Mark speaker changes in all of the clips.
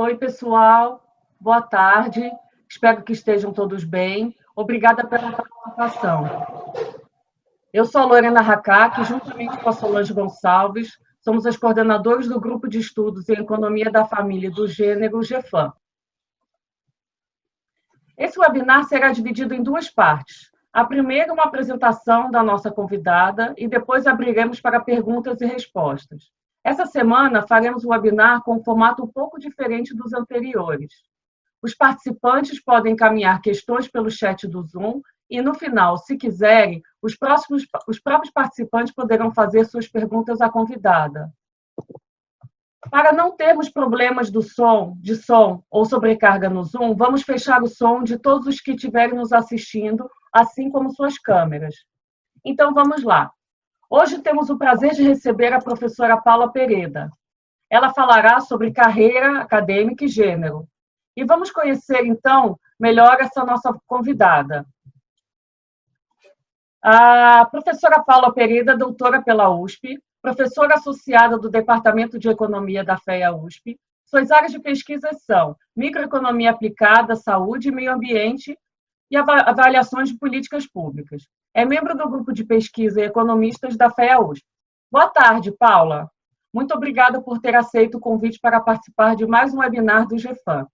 Speaker 1: Oi, pessoal. Boa tarde. Espero que estejam todos bem. Obrigada pela participação. Eu sou a Lorena Hackak, juntamente com a Solange Gonçalves, somos as coordenadoras do Grupo de Estudos em Economia da Família e do Gênero, GEFAM. Esse webinar será dividido em duas partes. A primeira, uma apresentação da nossa convidada e depois abriremos para perguntas e respostas. Essa semana faremos um webinar com um formato um pouco diferente dos anteriores. Os participantes podem encaminhar questões pelo chat do Zoom e, no final, se quiserem, os próprios participantes poderão fazer suas perguntas à convidada. Para não termos problemas de som ou sobrecarga no Zoom, vamos fechar o som de todos os que estiverem nos assistindo, assim como suas câmeras. Então, vamos lá. Hoje temos o prazer de receber a professora Paula Pereda. Ela falará sobre carreira acadêmica e gênero. E vamos conhecer, então, melhor essa nossa convidada. A professora Paula Pereda, doutora pela USP, professora associada do Departamento de Economia da FEA-USP. Suas áreas de pesquisa são microeconomia aplicada, saúde e meio ambiente e avaliações de políticas públicas. É membro do grupo de pesquisa e economistas da FEA-USP. Boa tarde, Paula. Muito obrigada por ter aceito o convite para participar de mais um webinar do GEFAM.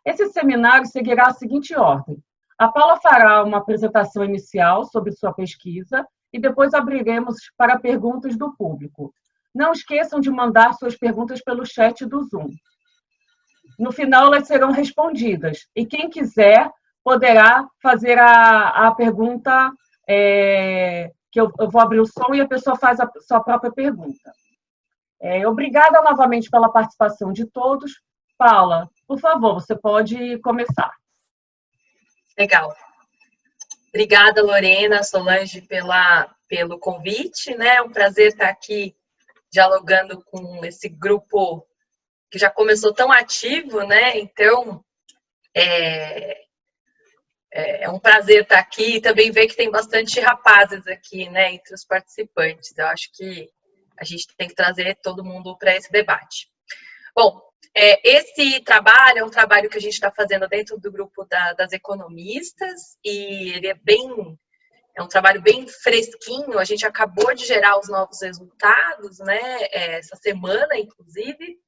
Speaker 1: Esse seminário seguirá a seguinte ordem. A Paula fará uma apresentação inicial sobre sua pesquisa e depois abriremos para perguntas do público. Não esqueçam de mandar suas perguntas pelo chat do Zoom. No final, elas serão respondidas. E quem quiser poderá fazer a pergunta, que eu vou abrir o som e a pessoa faz a sua própria pergunta. Obrigada novamente pela participação de todos. Paula, por favor, você pode começar.
Speaker 2: Legal. Obrigada, Lorena, Solange, pelo convite, né? É um prazer estar aqui dialogando com esse grupo que já começou tão ativo, né? Então, é um prazer estar aqui e também ver que tem bastante rapazes aqui, né, entre os participantes. Eu acho que a gente tem que trazer todo mundo para esse debate. Bom, esse trabalho é um trabalho que a gente está fazendo dentro do grupo das economistas e ele é um trabalho bem fresquinho. A gente acabou de gerar os novos resultados, né, essa semana, inclusive.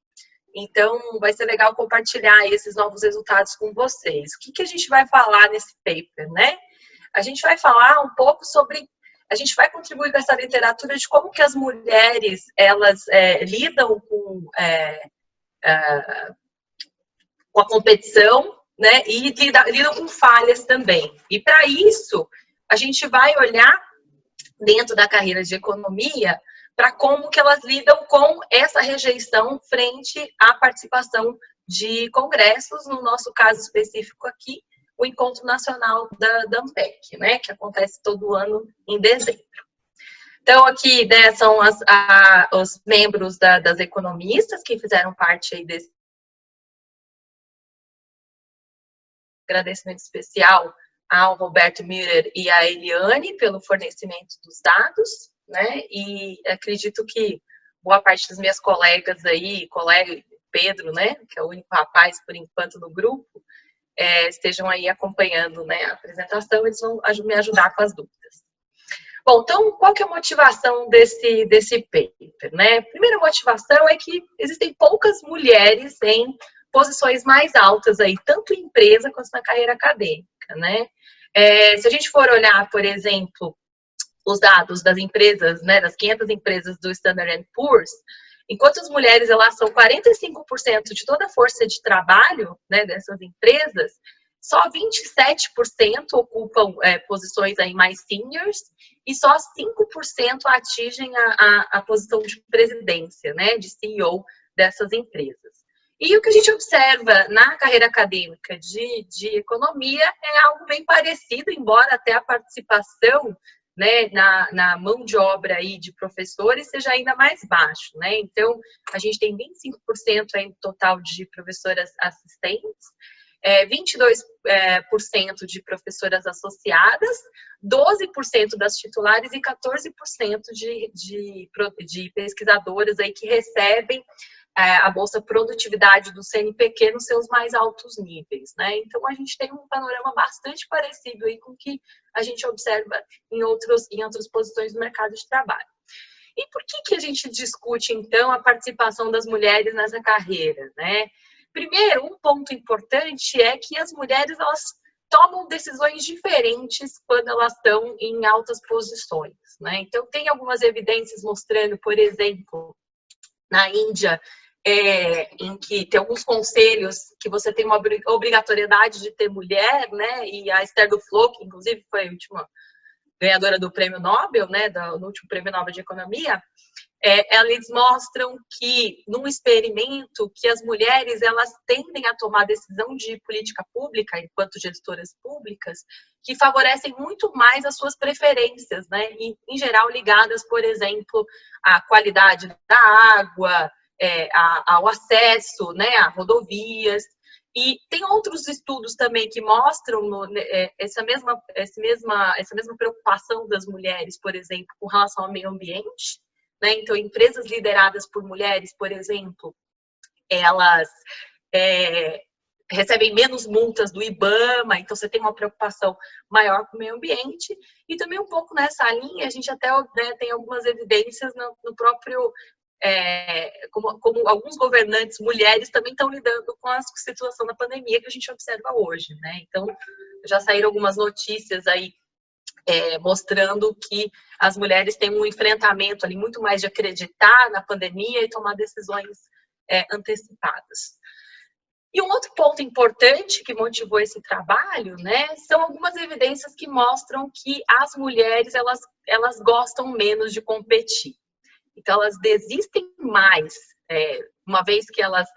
Speaker 2: Então, vai ser legal compartilhar esses novos resultados com vocês. O que a gente vai falar nesse paper, né? A gente vai falar um pouco sobre... A gente vai contribuir com essa literatura de como que as mulheres, elas lidam com a competição, né? E lidam com falhas também. E, para isso, a gente vai olhar dentro da carreira de economia para como que elas lidam com essa rejeição frente à participação de congressos, no nosso caso específico aqui, o Encontro Nacional da ANPEC, né, que acontece todo ano em dezembro. Então, aqui, né, são os membros das economistas que fizeram parte aí desse agradecimento especial ao Roberto Müller e à Eliane pelo fornecimento dos dados, né? E acredito que boa parte das minhas colegas aí, colega Pedro, né, que é o único rapaz por enquanto no grupo, estejam aí acompanhando, né, a apresentação, eles vão me ajudar com as dúvidas. Bom, então, qual que é a motivação desse paper, né? A primeira motivação é que existem poucas mulheres em posições mais altas aí, tanto em empresa quanto na carreira acadêmica, né? Se a gente for olhar, por exemplo, os dados das empresas, né, das 500 empresas do Standard & Poor's, enquanto as mulheres, elas são 45% de toda a força de trabalho, né, dessas empresas, só 27% ocupam posições aí mais seniors e só 5% atingem a posição de presidência, né, de CEO dessas empresas. E o que a gente observa na carreira acadêmica de economia é algo bem parecido, embora até a participação, né, na mão de obra aí de professores seja ainda mais baixo, né? Então, a gente tem 25% aí no total de professoras assistentes, 22% de professoras associadas, 12% das titulares e 14% de pesquisadoras aí que recebem a Bolsa Produtividade do CNPq nos seus mais altos níveis, né? Então, a gente tem um panorama bastante parecido aí com o que a gente observa em outras posições do mercado de trabalho. E por que a gente discute, então, a participação das mulheres nessa carreira, né? Primeiro, um ponto importante é que as mulheres, elas tomam decisões diferentes quando elas estão em altas posições, né? Então, tem algumas evidências mostrando, por exemplo, na Índia, em que tem alguns conselhos que você tem uma obrigatoriedade de ter mulher, né? E a Esther Duflo, que inclusive foi a última ganhadora do Prêmio Nobel, né? No último Prêmio Nobel de Economia, eles mostram que, num experimento, que as mulheres, elas tendem a tomar decisão de política pública, enquanto gestoras públicas, que favorecem muito mais as suas preferências, né? E, em geral, ligadas, por exemplo, à qualidade da água, ao acesso, né, a rodovias. E tem outros estudos também que mostram essa mesma preocupação das mulheres, por exemplo, com relação ao meio ambiente, né? Então, empresas lideradas por mulheres, por exemplo, elas recebem menos multas do IBAMA, então você tem uma preocupação maior com o meio ambiente. E também um pouco nessa linha, a gente até, né, tem algumas evidências no próprio... como alguns governantes mulheres também estão lidando com a situação da pandemia que a gente observa hoje, né? Então, já saíram algumas notícias aí mostrando que as mulheres têm um enfrentamento ali muito mais de acreditar na pandemia e tomar decisões antecipadas. E um outro ponto importante que motivou esse trabalho, né, são algumas evidências que mostram que as mulheres, elas gostam menos de competir. Então, elas desistem mais, uma vez que elas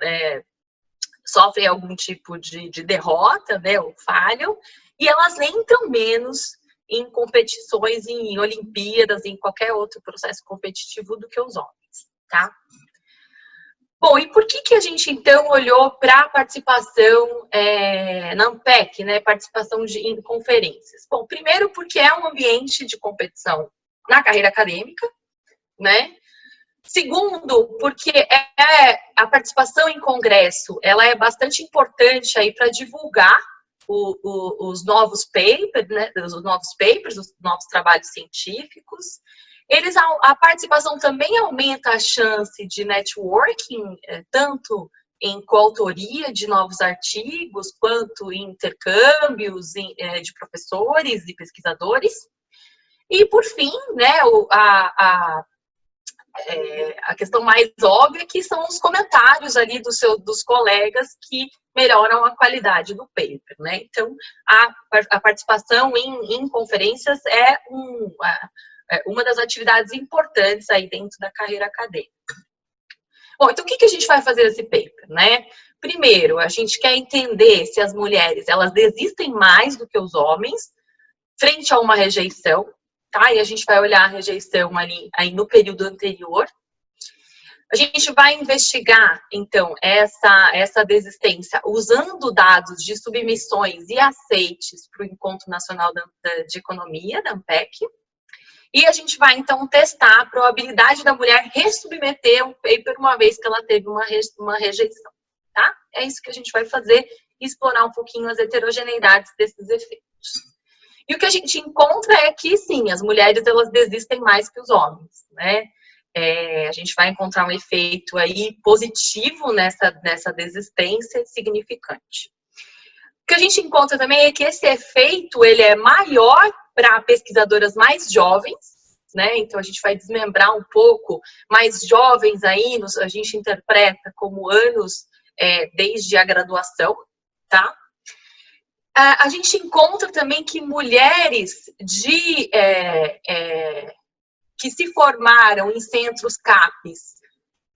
Speaker 2: sofrem algum tipo de derrota, né, ou falham, e elas entram menos em competições, em Olimpíadas, em qualquer outro processo competitivo do que os homens, tá? Bom, e por que a gente, então, olhou para a participação na ANPEC, né, participação em conferências? Bom, primeiro porque é um ambiente de competição na carreira acadêmica, né? Segundo, porque a participação em congresso, ela é bastante importante aí para divulgar os novos papers, né, os novos trabalhos científicos. A participação também aumenta a chance de networking, tanto em coautoria de novos artigos, quanto em intercâmbios de professores e pesquisadores. E, por fim, né, a questão mais óbvia que são os comentários ali dos colegas que melhoram a qualidade do paper, né? Então, a participação em conferências é uma das atividades importantes aí dentro da carreira acadêmica. Bom, então o que a gente vai fazer nesse paper, né? Primeiro, a gente quer entender se as mulheres, elas desistem mais do que os homens frente a uma rejeição, tá? E a gente vai olhar a rejeição ali aí no período anterior. A gente vai investigar, então, essa desistência usando dados de submissões e aceites para o Encontro Nacional de Economia, da ANPEC. E a gente vai, então, testar a probabilidade da mulher ressubmeter um paper uma vez que ela teve uma rejeição, tá? É isso que a gente vai fazer e explorar um pouquinho as heterogeneidades desses efeitos. E o que a gente encontra é que, sim, as mulheres, elas desistem mais que os homens, né? A gente vai encontrar um efeito aí positivo nessa desistência significante. O que a gente encontra também é que esse efeito, ele é maior para pesquisadoras mais jovens, né? Então, a gente vai desmembrar um pouco, mais jovens aí, a gente interpreta como anos desde a graduação, tá? A gente encontra também que mulheres que se formaram em centros CAPES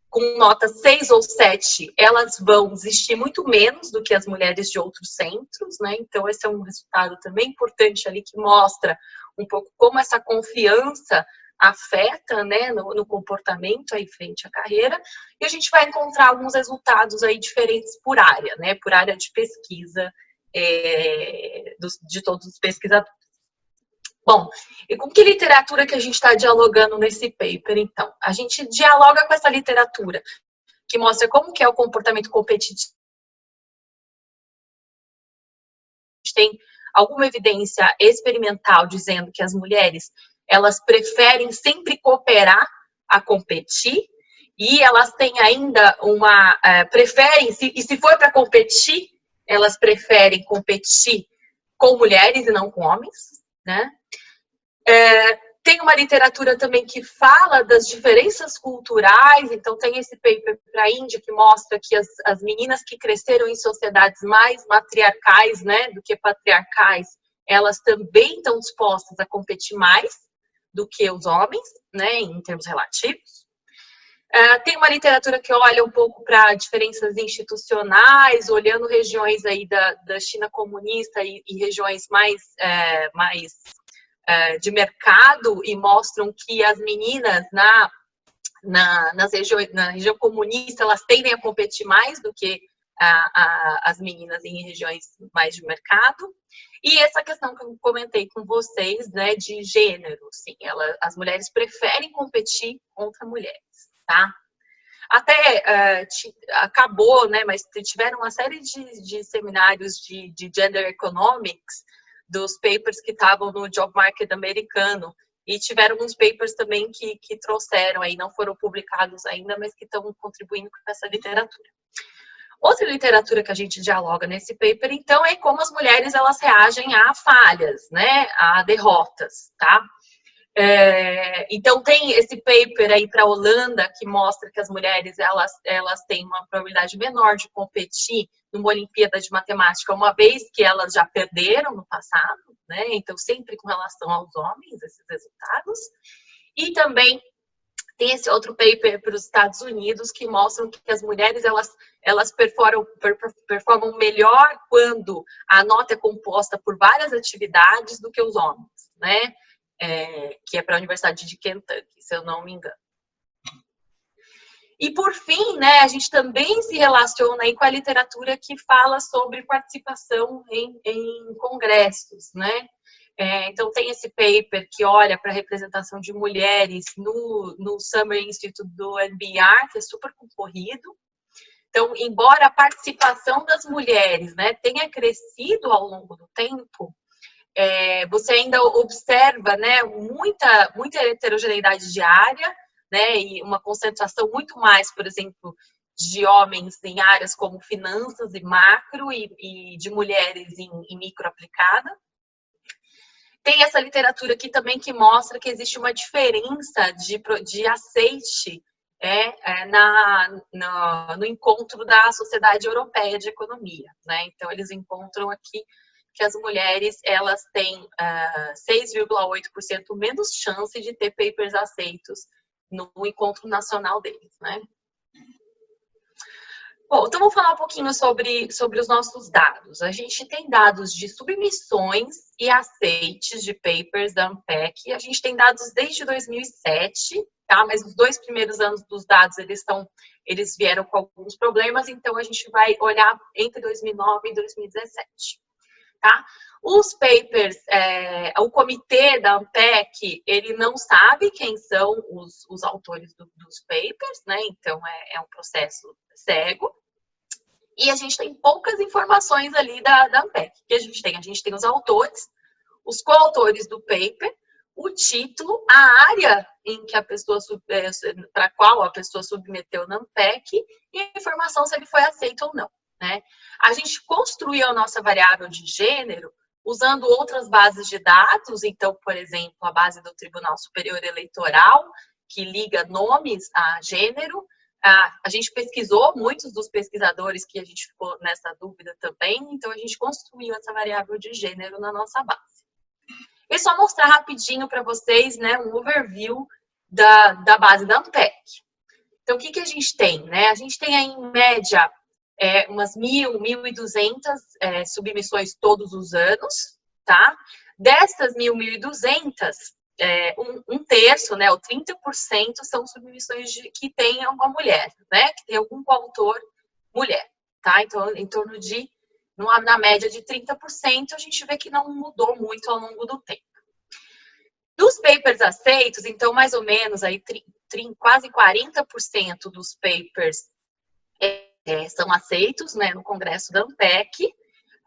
Speaker 2: com nota 6 ou 7, elas vão desistir muito menos do que as mulheres de outros centros, né? Então, esse é um resultado também importante ali que mostra um pouco como essa confiança afeta, né, no comportamento aí frente à carreira. E a gente vai encontrar alguns resultados aí diferentes por área, né? Por área de pesquisa de todos os pesquisadores. Bom, e com que literatura que a gente está dialogando nesse paper, então? A gente dialoga com essa literatura que mostra como que é o comportamento competitivo. A gente tem alguma evidência experimental dizendo que as mulheres, elas preferem sempre cooperar a competir, e elas têm ainda preferem, e se for para competir, elas preferem competir com mulheres e não com homens, né? Tem uma literatura também que fala das diferenças culturais, então tem esse paper para a Índia que mostra que as meninas que cresceram em sociedades mais matriarcais, né, do que patriarcais, elas também estão dispostas a competir mais do que os homens, né, em termos relativos. Tem uma literatura que olha um pouco para diferenças institucionais, olhando regiões aí da China comunista e regiões mais de mercado, e mostram que as meninas na região comunista, elas tendem a competir mais do que as meninas em regiões mais de mercado. E essa questão que eu comentei com vocês, né, de gênero, sim, as mulheres preferem competir contra mulheres, tá? Até acabou, né, mas tiveram uma série de seminários de Gender Economics, dos papers que estavam no job market americano, e tiveram uns papers também que trouxeram aí, não foram publicados ainda, mas que estão contribuindo com essa literatura. Outra literatura que a gente dialoga nesse paper, então, é como as mulheres, elas reagem a falhas, né, a derrotas, tá? Então, tem esse paper aí para a Holanda que mostra que as mulheres, elas têm uma probabilidade menor de competir numa Olimpíada de Matemática, uma vez que elas já perderam no passado, né? Então, sempre com relação aos homens, esses resultados. E também tem esse outro paper para os Estados Unidos que mostram que as mulheres, elas performam melhor quando a nota é composta por várias atividades do que os homens, né? Que é para a Universidade de Kentucky, se eu não me engano. E, por fim, né, a gente também se relaciona aí com a literatura que fala sobre participação em congressos, né? Então, tem esse paper que olha para a representação de mulheres no Summer Institute do NBR, que é super concorrido. Então, embora a participação das mulheres, né, tenha crescido ao longo do tempo, você ainda observa, né, muita heterogeneidade de área, né, e uma concentração muito mais, por exemplo, de homens em áreas como finanças e macro, e de mulheres em micro aplicada. Tem essa literatura aqui também que mostra que existe uma diferença de aceite no encontro da Sociedade Europeia de Economia, né? Então, eles encontram aqui que as mulheres, elas têm 6,8% menos chance de ter papers aceitos no encontro nacional deles, né? Bom, então vamos falar um pouquinho sobre os nossos dados. A gente tem dados de submissões e aceites de papers da ANPEC. A gente tem dados desde 2007, tá? Mas os 2 primeiros anos dos dados, eles vieram com alguns problemas, então a gente vai olhar entre 2009 e 2017. Tá? Os papers, o comitê da ANPEC, ele não sabe quem são os autores dos papers, né? Então, é um processo cego. E a gente tem poucas informações ali da ANPEC. O que a gente tem? A gente tem os autores, os coautores do paper, o título, a área em que para a qual a pessoa submeteu na ANPEC, e a informação se ele foi aceito ou não, né? A gente construiu a nossa variável de gênero usando outras bases de dados, então, por exemplo, a base do Tribunal Superior Eleitoral, que liga nomes a gênero. A gente pesquisou, muitos dos pesquisadores que a gente ficou nessa dúvida também, então a gente construiu essa variável de gênero na nossa base. E só mostrar rapidinho para vocês, né, um overview da base da ANPEC. Então, o que a gente tem, né? A gente tem aí, em média, umas 1.200 submissões todos os anos, tá? Dessas 1.200, um terço, né, ou 30%, são submissões que tem uma mulher, né? Que tem algum coautor mulher, tá? Então, em torno de, na média de 30%, a gente vê que não mudou muito ao longo do tempo. Dos papers aceitos, então, mais ou menos, aí, quase 40% dos papers são aceitos, né, no Congresso da ANPEC.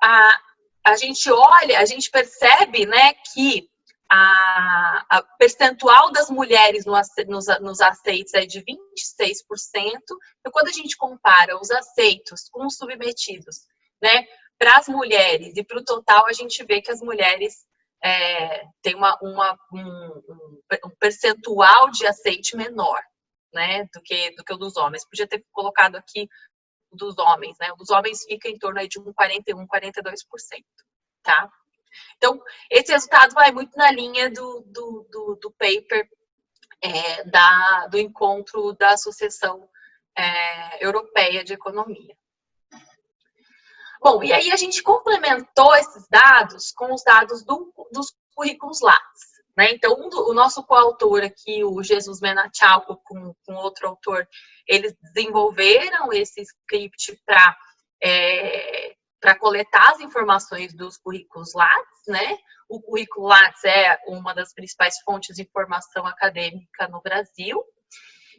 Speaker 2: A gente olha, a gente percebe, né, que a percentual das mulheres nos aceitos é de 26%, e quando a gente compara os aceitos com os submetidos, né, para as mulheres e para o total, a gente vê que as mulheres têm um percentual de aceite menor, né, do que o dos homens. Podia ter colocado aqui o dos homens, né? O dos homens fica em torno aí de 41, 42%, tá? Então, esse resultado vai muito na linha do paper do encontro da Associação Europeia de Economia. Bom, e aí a gente complementou esses dados com os dados dos currículos Lattes, né? Então, o nosso coautor aqui, o Jesus Menachalco, com outro autor, eles desenvolveram esse script para coletar as informações dos currículos Lattes, né? O currículo Lattes é uma das principais fontes de informação acadêmica no Brasil.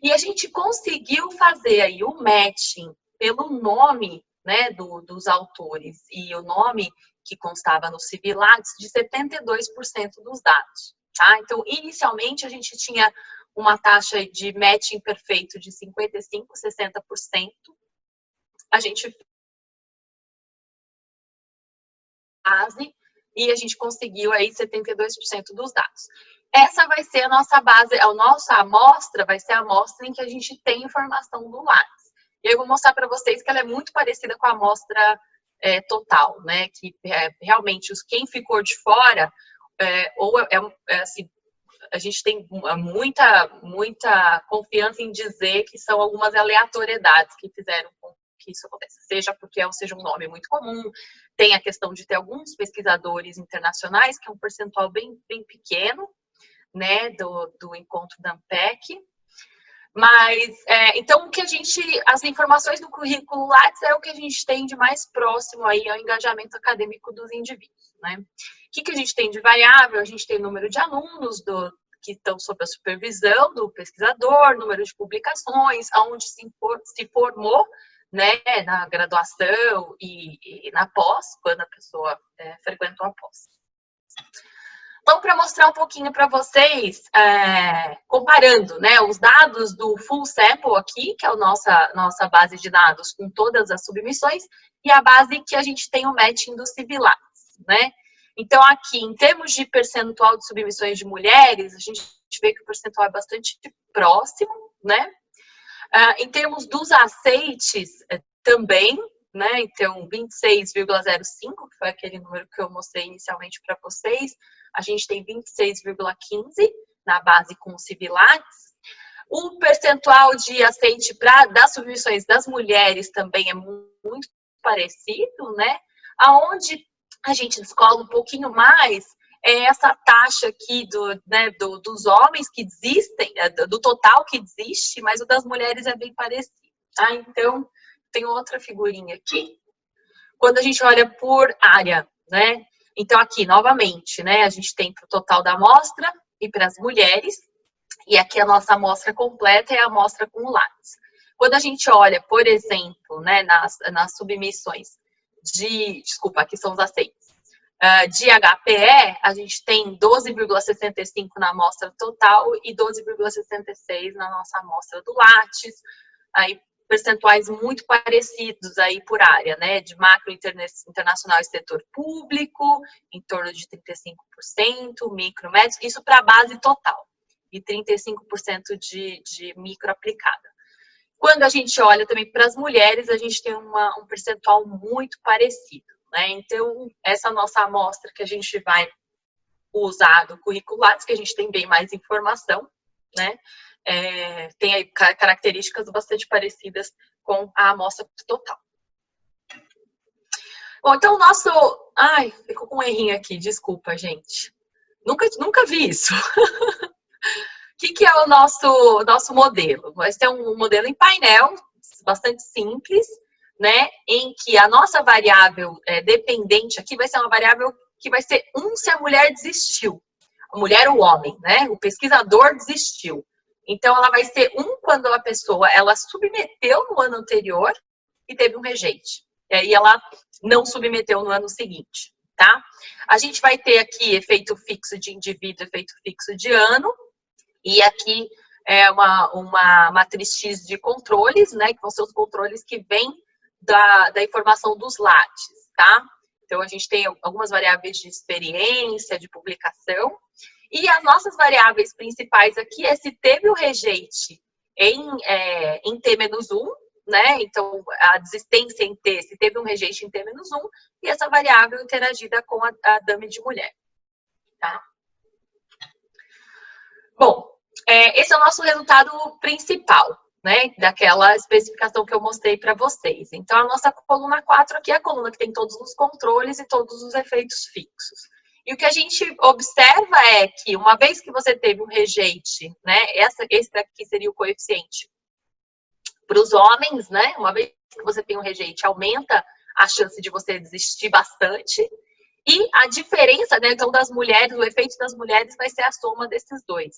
Speaker 2: E a gente conseguiu fazer aí o matching pelo nome, né, dos autores e o nome que constava no CV Lattes de 72% dos dados, tá? Então, inicialmente, a gente tinha uma taxa de matching perfeito de 55%, 60%. A gente e a gente conseguiu aí 72% dos dados. Essa vai ser a nossa base, a nossa amostra vai ser a amostra em que a gente tem informação do Lattes. E eu vou mostrar para vocês que ela é muito parecida com a amostra total, né? Que realmente quem ficou de fora, assim, a gente tem muita confiança em dizer que são algumas aleatoriedades que fizeram com que isso aconteça, seja porque seja um nome muito comum, tem a questão de ter alguns pesquisadores internacionais, que é um percentual bem pequeno, né, do encontro da ANPEC. Mas, então, as informações do currículo Lattes é o que a gente tem de mais próximo aí ao engajamento acadêmico dos indivíduos, né? O que a gente tem de variável? A gente tem o número de alunos que estão sob a supervisão do pesquisador, número de publicações, aonde se formou, né, na graduação e na pós, quando a pessoa frequentou a pós. Então, para mostrar um pouquinho para vocês, comparando, né, os dados do full sample aqui, que é a nossa base de dados com todas as submissões, e a base que a gente tem o matching do CV Lattes, né? Então, aqui, em termos de percentual de submissões de mulheres, a gente vê que o percentual é bastante próximo, né? Em termos dos aceites, também, né? Então, 26,05, que foi aquele número que eu mostrei inicialmente para vocês, a gente tem 26,15 na base com o CV Lattes. O percentual de aceite das submissões das mulheres também é muito parecido, né? Aonde a gente descola um pouquinho mais essa taxa aqui dos homens que desistem, do total que desiste, mas o das mulheres é bem parecido, tá? Então, tem outra figurinha aqui. Quando a gente olha por área, né? Então, aqui, novamente, né? A gente tem para o total da amostra e para as mulheres. E aqui a nossa amostra completa é a amostra com o Lattes. Quando a gente olha, por exemplo, né, nas submissões desculpa, aqui são os aceites. De HPE, a gente tem 12,65 na amostra total e 12,66 na nossa amostra do Lattes. Aí, percentuais muito parecidos aí por área, né? De macro internacional e setor público, em torno de 35%, micro, médio, isso para a base total. E 35% de micro aplicada. Quando a gente olha também para as mulheres, a gente tem um percentual muito parecido, né? Então, essa nossa amostra que a gente vai usar do currículo Lattes, que a gente tem bem mais informação, né? Tem aí características bastante parecidas com a amostra total. Bom, então o nosso... Ai, ficou com um errinho aqui, desculpa, gente. Nunca vi isso. O que é o nosso modelo? Vai ser um modelo em painel, bastante simples, né? Em que a nossa variável dependente aqui vai ser uma variável que vai ser se a mulher desistiu. A mulher ou o homem, né? O pesquisador desistiu. Então, ela vai ser 1 quando a pessoa, ela submeteu no ano anterior e teve um rejeite. E ela não submeteu no ano seguinte, tá? A gente vai ter aqui efeito fixo de indivíduo, efeito fixo de ano. E aqui é uma matriz X de controles, né? Que vão ser os controles que vêm da informação dos lattes, tá? Então, a gente tem algumas variáveis de experiência, de publicação. E as nossas variáveis principais aqui é se teve o rejeite em T-1, né? Então, a desistência em T, se teve um rejeite em T-1, e essa variável interagida com a dummy de mulher, tá? Bom, esse é o nosso resultado principal, né? Daquela especificação que eu mostrei para vocês. Então, a nossa coluna 4 aqui é a coluna que tem todos os controles e todos os efeitos fixos. E o que a gente observa é que, uma vez que você teve um rejeite, né? Esse daqui seria o coeficiente para os homens, né? Uma vez que você tem um rejeite, aumenta a chance de você desistir bastante. E a diferença, né, então, das mulheres, o efeito das mulheres vai ser a soma desses dois,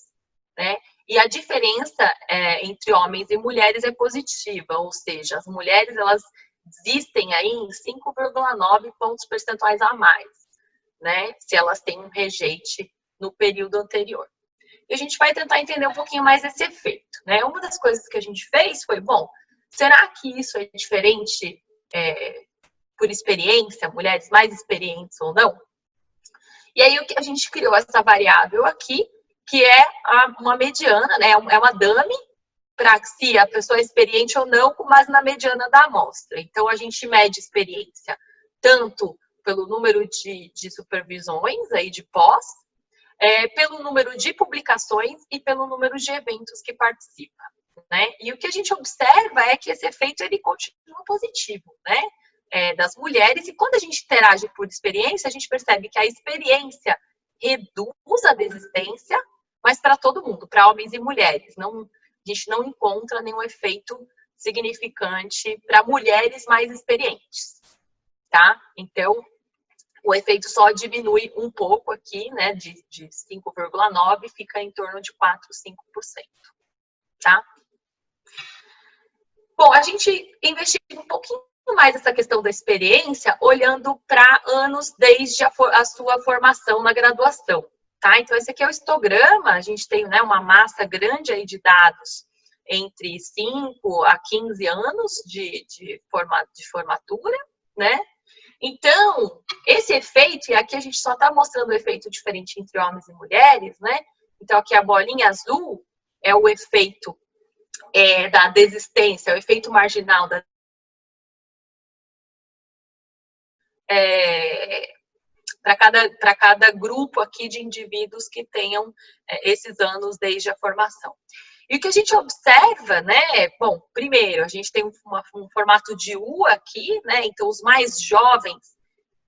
Speaker 2: né? E a diferença entre homens e mulheres é positiva, ou seja, as mulheres, elas desistem aí em 5,9 pontos percentuais a mais, né? Se elas têm um rejeite no período anterior. E a gente vai tentar entender um pouquinho mais esse efeito, né? Uma das coisas que a gente fez foi, bom, será que isso é diferente por experiência, mulheres mais experientes ou não? E aí a gente criou essa variável aqui, que é uma mediana, né? É uma dummy, para se a pessoa é experiente ou não, mas na mediana da amostra. Então, a gente mede experiência tanto pelo número de supervisões aí de pós, pelo número de publicações e pelo número de eventos que participa, né? E o que a gente observa é que esse efeito ele continua positivo, né? Das mulheres, e quando a gente interage por experiência, a gente percebe que a experiência reduz a desistência, mas para todo mundo, para homens e mulheres. Não, a gente não encontra nenhum efeito significante para mulheres mais experientes, tá? Então, o efeito só diminui um pouco aqui, né, de 5,9, fica em torno de 4, 5%, tá? Bom, a gente investiga um pouquinho mais essa questão da experiência, olhando para anos desde a sua formação na graduação, tá? Então, esse aqui é o histograma, a gente tem, né, uma massa grande aí de dados entre 5 a 15 anos de formatura, né? Então, esse efeito, e aqui a gente só está mostrando o efeito diferente entre homens e mulheres, né? Então, aqui a bolinha azul é o efeito da desistência, o efeito marginal da para cada grupo aqui de indivíduos que tenham esses anos desde a formação. E o que a gente observa, né? Bom, primeiro, a gente tem um formato de U aqui, né? Então, os mais jovens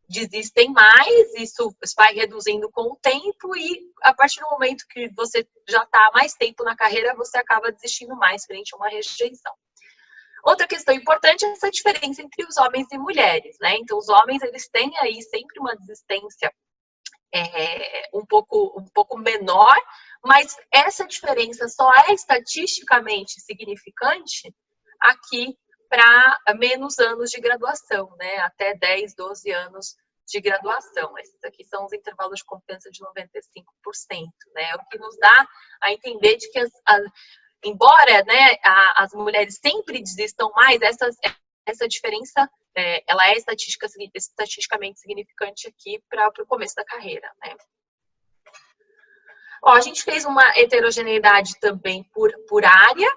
Speaker 2: desistem mais, isso vai reduzindo com o tempo, e a partir do momento que você já está há mais tempo na carreira, você acaba desistindo mais frente a uma rejeição. Outra questão importante é essa diferença entre os homens e mulheres, né? Então, os homens, eles têm aí sempre uma desistência um pouco menor, mas essa diferença só é estatisticamente significante aqui para menos anos de graduação, né? Até 10, 12 anos de graduação. Esses aqui são os intervalos de confiança de 95%, né? O que nos dá a entender de que embora, né, as mulheres sempre desistam mais, essa diferença ela é estatisticamente significante aqui para o começo da carreira, né? Ó, a gente fez uma heterogeneidade também por área,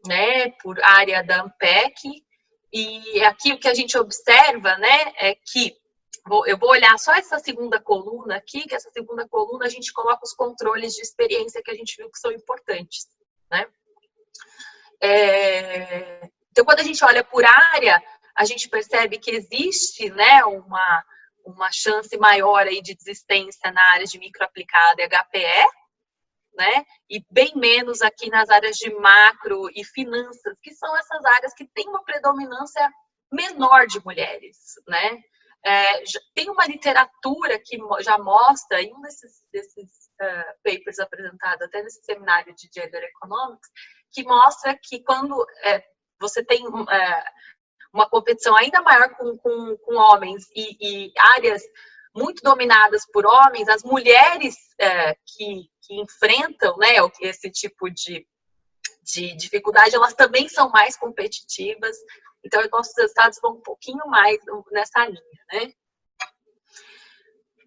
Speaker 2: né, por área da ANPEC, e aqui o que a gente observa, né, é que eu vou olhar só essa segunda coluna aqui, que essa segunda coluna a gente coloca os controles de experiência que a gente viu que são importantes, né? Então, quando a gente olha por área, a gente percebe que existe, né, uma chance maior aí de desistência na área de microaplicada e HPE, né, e bem menos aqui nas áreas de macro e finanças, que são essas áreas que têm uma predominância menor de mulheres, né? Tem uma literatura que já mostra, e um desses papers apresentados até nesse seminário de Gender Economics, que mostra que quando você tem uma competição ainda maior com homens e áreas muito dominadas por homens, as mulheres que enfrentam, né, esse tipo de dificuldade, elas também são mais competitivas. Então, os nossos resultados vão um pouquinho mais nessa linha, né?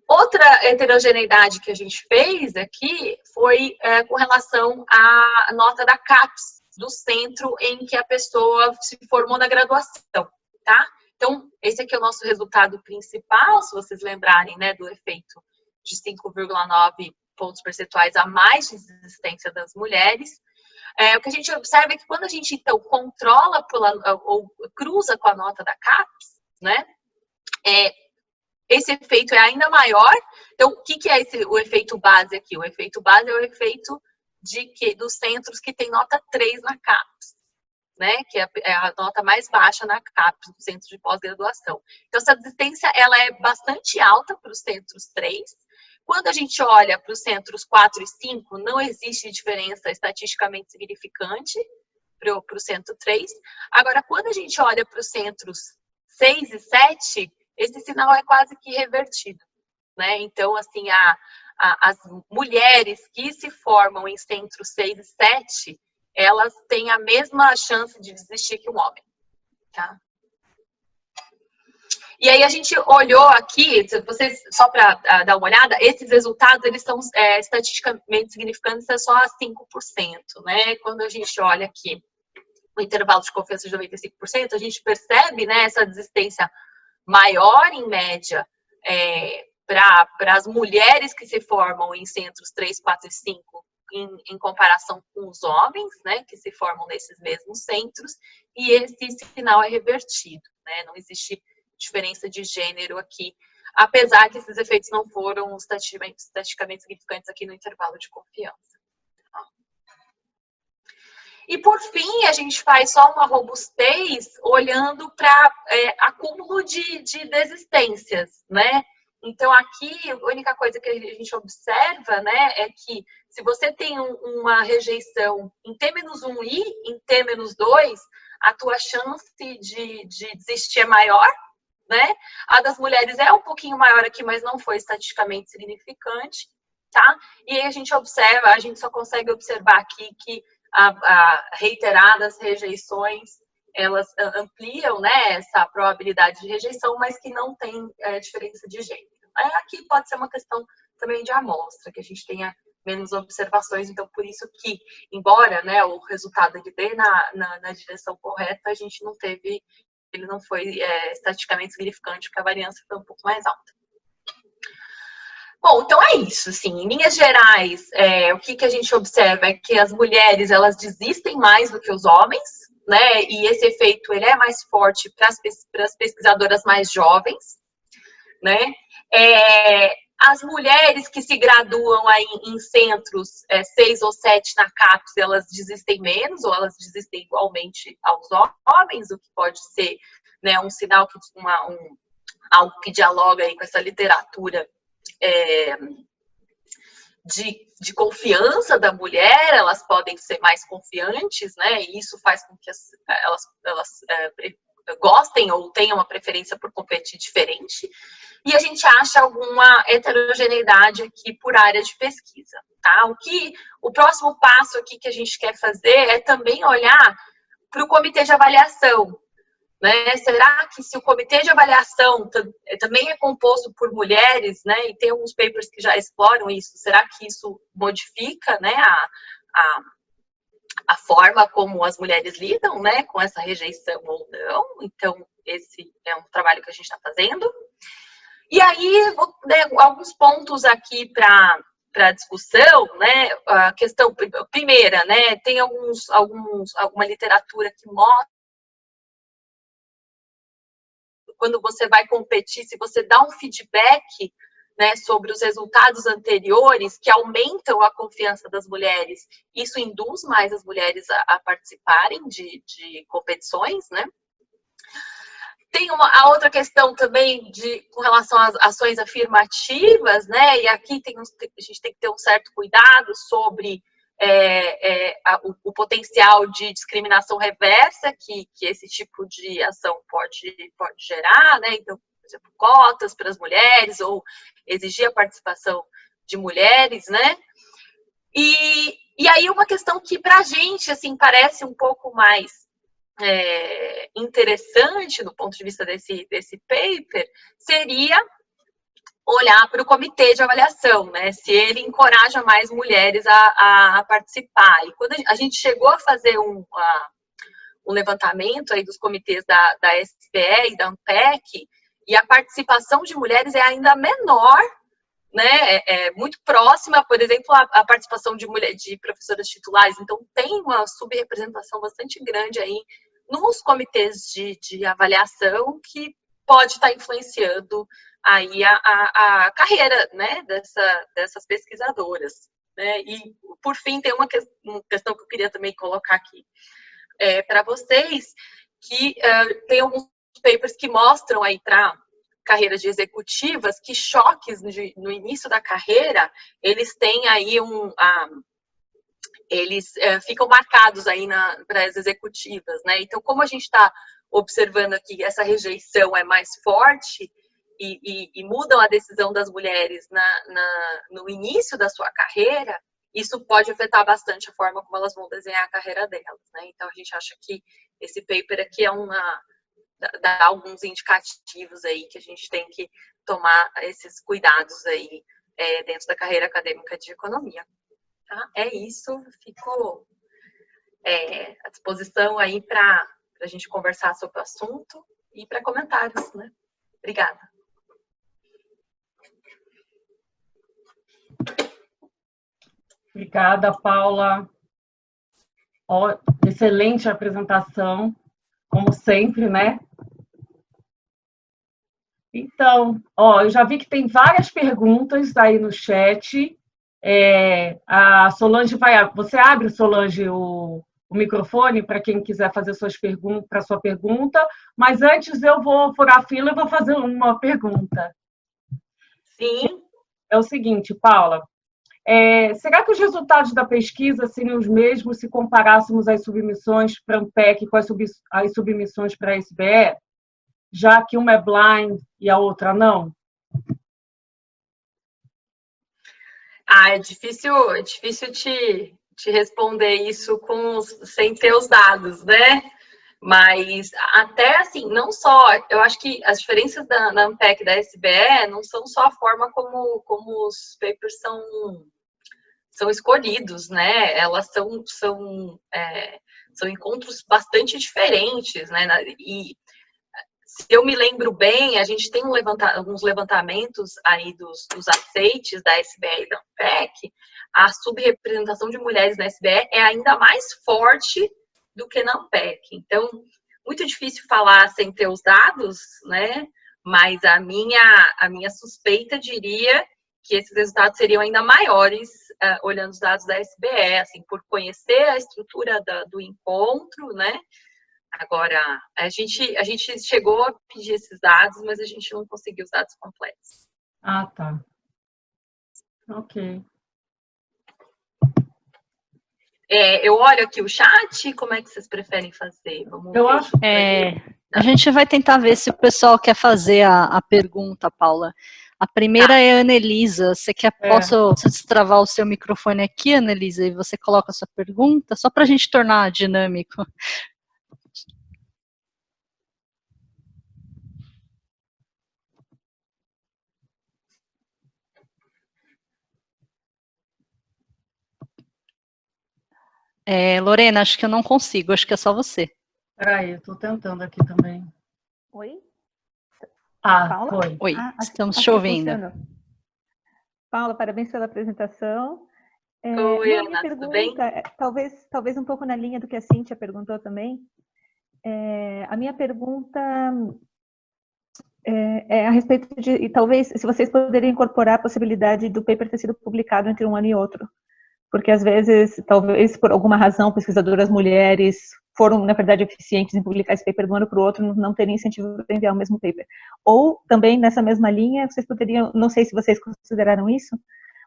Speaker 2: Outra heterogeneidade que a gente fez aqui foi com relação à nota da CAPES, do centro em que a pessoa se formou na graduação, tá? Então, esse aqui é o nosso resultado principal, se vocês lembrarem, né, do efeito de 5,9 pontos percentuais a mais de desistência das mulheres. O que a gente observa é que quando a gente, então, controla ou cruza com a nota da CAPES, né, esse efeito é ainda maior. Então, o que é o efeito base aqui? O efeito base é o efeito dos centros que tem nota 3 na CAPES, né? Que é a nota mais baixa na CAPES, do centro de pós-graduação. Então, essa desistência ela é bastante alta para os centros 3. Quando a gente olha para os centros 4 e 5, não existe diferença estatisticamente significante para o centro 3. Agora, quando a gente olha para os centros 6 e 7, esse sinal é quase que revertido, né? Então, assim, as mulheres que se formam em centros 6 e 7, elas têm a mesma chance de desistir que o homem, tá? E aí a gente olhou aqui, vocês, só para dar uma olhada, esses resultados, eles são estatisticamente significantes, é só a 5%, né? Quando a gente olha aqui o intervalo de confiança de 95%, a gente percebe, né, essa desistência maior, em média, para as mulheres que se formam em centros 3, 4 e 5, em comparação com os homens, né, que se formam nesses mesmos centros, e esse sinal é revertido, né, não existe diferença de gênero aqui, apesar que esses efeitos não foram estatisticamente significantes aqui no intervalo de confiança. E, por fim, a gente faz só uma robustez olhando para acúmulo de desistências, né? Então, aqui, a única coisa que a gente observa, né, é que se você tem uma rejeição em T-1 e em T-2, a tua chance de desistir é maior, né? A das mulheres é um pouquinho maior aqui, mas não foi estatisticamente significante, tá? E aí a gente observa, a gente só consegue observar aqui que reiteradas rejeições, elas ampliam, né, essa probabilidade de rejeição, mas que não tem diferença de gênero. Aqui pode ser uma questão também de amostra, que a gente tenha menos observações, então por isso que, embora, né, o resultado ele dê na direção correta, a gente não teve, ele não foi estatisticamente significante, porque a variância foi um pouco mais alta. Bom, então é isso, assim, em linhas gerais, o que a gente observa é que as mulheres, elas desistem mais do que os homens, né, e esse efeito, ele é mais forte para as pesquisadoras mais jovens, né, as mulheres que se graduam aí em centros 6 ou 7 na CAPES, elas desistem menos, ou elas desistem igualmente aos homens, o que pode ser, né, um sinal, algo que dialoga aí com essa literatura de confiança da mulher, elas podem ser mais confiantes, né? E isso faz com que elas gostem ou tenham uma preferência por competir diferente. E a gente acha alguma heterogeneidade aqui por área de pesquisa, tá? O próximo passo aqui que a gente quer fazer é também olhar para o comitê de avaliação, né? Será que se o comitê de avaliação também é composto por mulheres, né? E tem alguns papers que já exploram isso, será que isso modifica, né, a forma como as mulheres lidam, né, com essa rejeição ou não? Então, esse é um trabalho que a gente está fazendo. E aí, alguns pontos aqui para discussão, né? A questão primeira, né? Tem alguma literatura que mostra quando você vai competir, se você dá um feedback, né, sobre os resultados anteriores que aumentam a confiança das mulheres, isso induz mais as mulheres a participarem de competições, né? tem a outra questão também com relação às ações afirmativas, né? E aqui a gente tem que ter um certo cuidado sobre o potencial de discriminação reversa que esse tipo de ação pode gerar, né? Então, por exemplo, cotas para as mulheres ou exigir a participação de mulheres, né? E aí uma questão que para a gente assim parece um pouco mais interessante do ponto de vista desse paper seria olhar para o comitê de avaliação, né? Se ele encoraja mais mulheres a participar. E quando a gente chegou a fazer um levantamento aí dos comitês da SBE e da ANPEC, e a participação de mulheres é ainda menor, né? É muito próxima, por exemplo, a participação de professoras titulares. Então, tem uma subrepresentação bastante grande aí nos comitês de avaliação que pode estar influenciando aí a carreira, né, dessas pesquisadoras, né? E, por fim, tem uma questão que eu queria também colocar aqui para vocês, que tem alguns papers que mostram aí para carreiras de executivas que choques no início da carreira, eles têm aí eles ficam marcados aí para as executivas, né? Então, como a gente está observando aqui, essa rejeição é mais forte e mudam a decisão das mulheres no início da sua carreira, isso pode afetar bastante a forma como elas vão desenhar a carreira delas, né? Então, a gente acha que esse paper aqui dá alguns indicativos aí que a gente tem que tomar esses cuidados aí dentro da carreira acadêmica de economia. Tá? É isso, fico à disposição aí para a gente conversar sobre o assunto e para comentários, né? Obrigada.
Speaker 1: Obrigada, Paula. Excelente apresentação, como sempre, né? Então, eu já vi que tem várias perguntas aí no chat. A Solange você abre, Solange, o microfone para quem quiser fazer para sua pergunta, mas antes eu vou furar a fila e vou fazer uma pergunta.
Speaker 2: Sim.
Speaker 1: É o seguinte, Paula, será que os resultados da pesquisa seriam os mesmos se comparássemos as submissões para a ANPEC com as submissões para a SBE, já que uma é blind e a outra não?
Speaker 2: É difícil te responder isso sem ter os dados, né? Mas até assim, não só, eu acho que as diferenças da ANPEC e da SBE não são só a forma como os papers são escolhidos, né? Elas são encontros bastante diferentes, né? E se eu me lembro bem, a gente tem alguns levantamentos aí dos aceites da SBE e da ANPEC, a subrepresentação de mulheres na SBE é ainda mais forte do que na ANPEC. Então, muito difícil falar sem ter os dados, né? Mas a minha suspeita diria que esses resultados seriam ainda maiores olhando os dados da SBE, assim, por conhecer a estrutura do encontro, né? Agora, a gente chegou a pedir esses dados, mas a gente não conseguiu os dados completos.
Speaker 1: Ah, tá. Ok.
Speaker 2: Eu olho aqui o chat, como é que vocês preferem fazer? Vamos ver.
Speaker 3: Acho. A gente vai tentar ver se o pessoal quer fazer a pergunta, Paula. A primeira é a Anelisa. Posso destravar o seu microfone aqui, Anelisa, e você coloca a sua pergunta, só para a gente tornar dinâmico. Lorena, acho que eu não consigo, acho que é só você.
Speaker 1: Peraí, eu estou tentando aqui também.
Speaker 4: Oi?
Speaker 1: Paula? Foi.
Speaker 3: Oi, estamos te ouvindo.
Speaker 4: Paula, parabéns pela apresentação.
Speaker 2: Oi, Ana, tudo bem?
Speaker 4: Talvez um pouco na linha do que a Cíntia perguntou também. A minha pergunta é a respeito de, talvez, se vocês poderiam incorporar a possibilidade do paper ter sido publicado entre um ano e outro. Porque, às vezes, talvez por alguma razão, pesquisadoras mulheres foram, na verdade, eficientes em publicar esse paper de um ano para o outro, não teriam incentivo para enviar o mesmo paper. Ou, também, nessa mesma linha, vocês poderiam, não sei se vocês consideraram isso,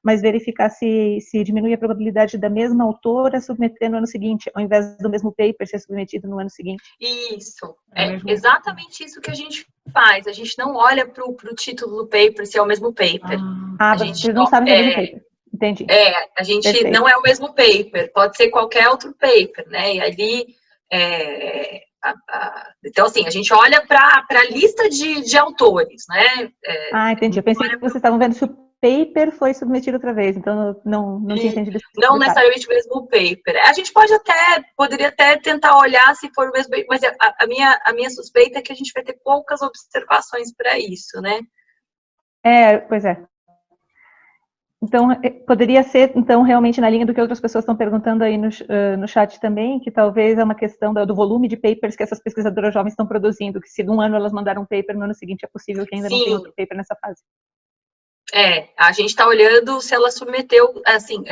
Speaker 4: mas verificar se diminui a probabilidade da mesma autora submeter no ano seguinte, ao invés do mesmo paper ser submetido no ano seguinte.
Speaker 2: Isso, é exatamente isso que a gente faz. A gente não olha para o título do paper se é o mesmo paper.
Speaker 4: A gente não sabe se é o mesmo paper. Entendi.
Speaker 2: A gente
Speaker 4: Perfeito.
Speaker 2: Não é o mesmo paper, pode ser qualquer outro paper, né? E ali, então, assim, a gente olha para a lista de autores, né?
Speaker 4: Entendi. Eu pensei que vocês estavam vendo se o paper foi submetido outra vez, então não tinha entendido isso.
Speaker 2: Não necessariamente o mesmo paper. A gente poderia até tentar olhar se for o mesmo paper, mas a minha suspeita é que a gente vai ter poucas observações para isso, né?
Speaker 4: Pois é. Então, poderia ser, então, realmente na linha do que outras pessoas estão perguntando aí no chat também, que talvez é uma questão do volume de papers que essas pesquisadoras jovens estão produzindo, que se num ano elas mandaram um paper, no ano seguinte é possível que ainda não tenha outro paper nessa fase.
Speaker 2: A gente está olhando se ela submeteu, assim,